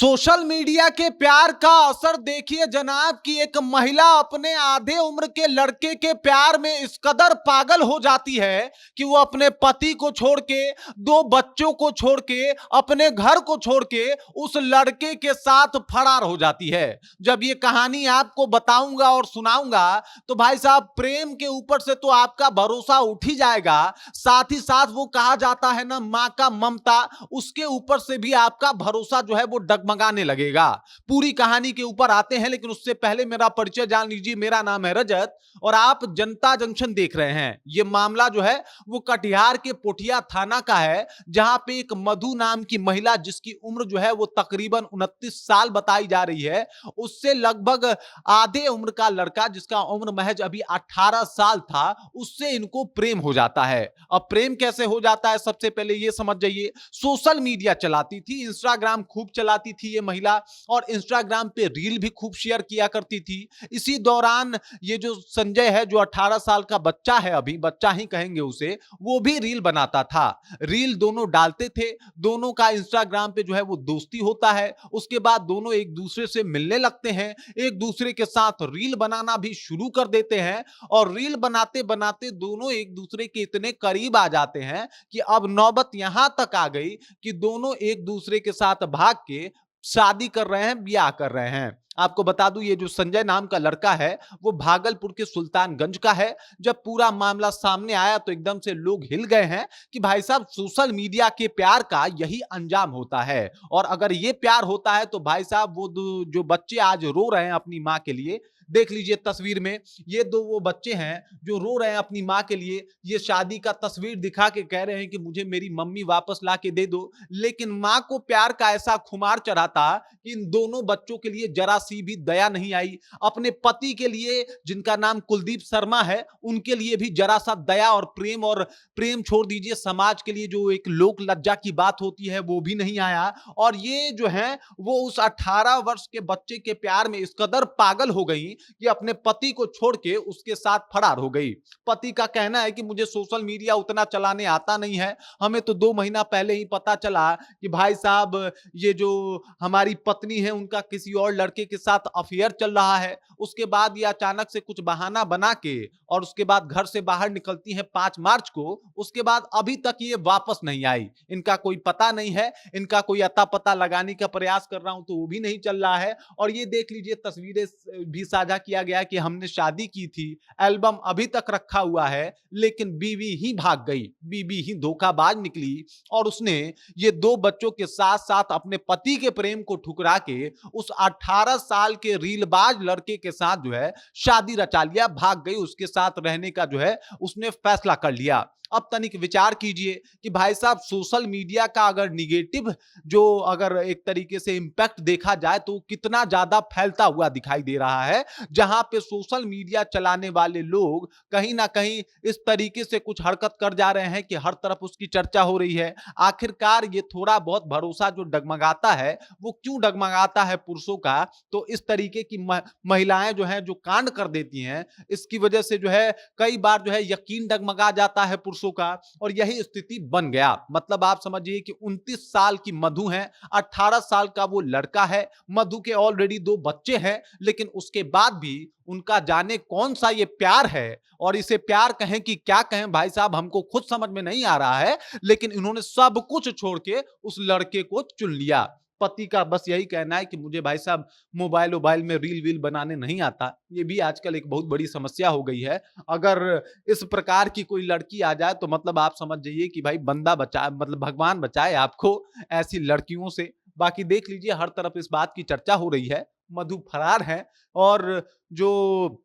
Social media के प्यार का असर देखिए जनाब कि एक महिला अपने आधे उम्र के लड़के के प्यार में इस कदर पागल हो जाती है कि वो अपने पति को छोड़ के, दो बच्चों को छोड़ के, अपने घर को छोड़ के उस लड़के के साथ फरार हो जाती है। जब ये कहानी आपको बताऊंगा और सुनाऊंगा तो भाई साहब प्रेम के ऊपर से तो आपका भरोसा उठ ही जाएगा, साथ ही साथ वो कहा जाता है ना मां का ममता, उसके ऊपर से भी आपका भरोसा जो है वो डगमगाने लगेगा। पूरी कहानी के ऊपर आते हैं, लेकिन उससे पहले मेरा परिचय जान लीजिए। मेरा नाम है रजत और आप जनता जंक्शन देख रहे हैं। यह मामला जो है वो कटिहार के पोठिया थाना का है, जहां पे एक मधु नाम की महिला, जिसकी उम्र जो है वो तकरीबन 29 साल बताई जा रही है, उससे लगभग आधे उम्र का लड़का, जिसका उम्र महज अभी 18 साल था, उससे इनको प्रेम हो जाता है। अब प्रेम कैसे हो जाता है, सबसे पहले ये समझ जाइए। सोशल मीडिया चलाती थी, इंस्टाग्राम खूब चलाती थी ये महिला, और इंस्टाग्राम पे रील भी खूब शेयर किया करती थी। इसी दौरान ये जो संजय है, जो 18 साल का बच्चा है, अभी बच्चा ही कहेंगे उसे, वो भी रील बनाता था। रील दोनों डालते थे, दोनों का इंस्टाग्राम पे जो है वो दोस्ती होता है। उसके बाद दोनों एक दूसरे से मिलने लगते हैं, एक दूसरे के साथ रील बनाना भी शुरू कर देते हैं, और रील बनाते बनाते दोनों एक दूसरे के इतने करीब आ जाते हैं कि अब नौबत यहां तक आ गई कि दोनों एक दूसरे के साथ भाग के शादी कर रहे हैं, ब्याह कर रहे हैं। आपको बता दूं, ये जो संजय नाम का लड़का है वो भागलपुर के सुल्तानगंज का है। जब पूरा मामला सामने आया तो एकदम से लोग हिल गए हैं कि भाई साहब सोशल मीडिया के प्यार का यही अंजाम होता है। और अगर ये प्यार होता है तो भाई साहब वो जो बच्चे आज रो रहे हैं अपनी मां के लिए, देख लीजिए तस्वीर में, ये दो वो बच्चे हैं जो रो रहे हैं अपनी मां के लिए। ये शादी का तस्वीर दिखा के कह रहे हैं कि मुझे मेरी मम्मी वापस ला के दे दो, लेकिन मां को प्यार का ऐसा खुमार चढ़ा था कि इन दोनों बच्चों के लिए जरा सी भी दया नहीं आई। अपने पति के लिए, जिनका नाम कुलदीप शर्मा है, उनके लिए भी जरा सा दया और प्रेम छोड़ दीजिए, समाज के लिए जो एक लोक लज्जा की बात होती है वो भी नहीं आया। और ये जो है वो उस 18 वर्ष के बच्चे के प्यार में इस कदर पागल हो गई कि अपने पति को छोड़ के उसके साथ फरार हो गई। पति का कहना है कि मुझे सोशल मीडिया उतना चलाने आता नहीं है, हमें तो 2 महीना पहले ही पता चला कि भाई साहब ये जो हमारी पत्नी है उनका किसी और लड़के के साथ अफेयर चल रहा है। उसके बाद ये अचानक से कुछ बहाना बना के और उसके बाद घर से बाहर निकलती है 5 मार्च को। उसके बाद अभी तक ये वापस नहीं आई, इनका कोई पता नहीं है, इनका कोई अता पता लगाने का प्रयास कर रहा हूं तो वो भी नहीं चल रहा है। और ये देख लीजिए तस्वीरें भी साझा किया गया कि हमने शादी की थी, एल्बम अभी तक रखा हुआ है, लेकिन बीवी ही भाग गई, बीवी ही धोखाबाज निकली और उसने ये 2 बच्चों के साथ साथ अपने पति के प्रेम को ठुकरा के उस 18 साल के रीलबाज लड़के के साथ जो है शादी रचा लिया, भाग गई, उसके साथ रहने का जो है उसने फैसला कर लिया। अब तनिक विचार कीजिए कि भाई साहब सोशल मीडिया का अगर निगेटिव जो अगर एक तरीके से इंपैक्ट देखा जाए तो कितना ज्यादा फैलता हुआ दिखाई दे रहा है, जहां पे सोशल मीडिया चलाने वाले लोग कहीं ना कहीं इस तरीके से कुछ हरकत कर जा रहे हैं कि हर तरफ उसकी चर्चा हो रही है। आखिरकार ये थोड़ा बहुत भरोसा जो डगमगाता है वो क्यों डगमगाता है पुरुषों का, तो इस तरीके की महिलाएं जो है जो कांड कर देती हैं, इसकी वजह से जो है कई बार जो है यकीन डगमगा जाता है पुरुषों का, और यही स्थिति बन गया। मतलब आप समझिए कि 29 साल की मधु है, 18 साल का वो लड़का है, मधु के ऑलरेडी 2 बच्चे हैं, लेकिन उसके बाद भी उनका जाने कौन सा ये प्यार है, और इसे प्यार कहें कि क्या कहें भाई साहब हमको खुद समझ में नहीं आ रहा है, लेकिन इन्होंने सब कुछ छोड़ के उस लड़के को चुन लिया। पति का बस यही कहना है कि मुझे भाई साहब मोबाइल में रील वील बनाने नहीं आता। ये भी आजकल एक बहुत बड़ी समस्या हो गई है। अगर इस प्रकार की कोई लड़की आ जाए तो मतलब आप समझ जाइए कि भाई बंदा बचाए, मतलब भगवान बचाए आपको ऐसी लड़कियों से। बाकी देख लीजिए हर तरफ इस बात की चर्चा हो रही है, मधु फरार है, और जो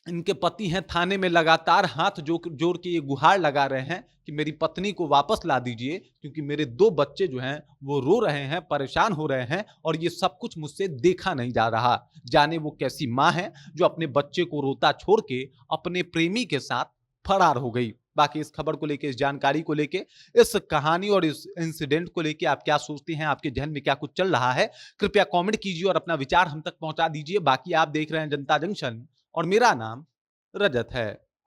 इनके पति हैं थाने में लगातार हाथ जोड़ के ये गुहार लगा रहे हैं कि मेरी पत्नी को वापस ला दीजिए, क्योंकि मेरे 2 बच्चे जो हैं वो रो रहे हैं, परेशान हो रहे हैं, और ये सब कुछ मुझसे देखा नहीं जा रहा। जाने वो कैसी मां है जो अपने बच्चे को रोता छोड़ के अपने प्रेमी के साथ फरार हो गई। बाकी इस खबर को लेके, इस जानकारी को लेके, इस कहानी और इस इंसिडेंट को लेके आप क्या सोचते हैं, आपके जहन में क्या कुछ चल रहा है, कृपया कमेंट कीजिए और अपना विचार हम तक पहुंचा दीजिए। बाकी आप देख रहे हैं जनता जंक्शन और मेरा नाम रजत है।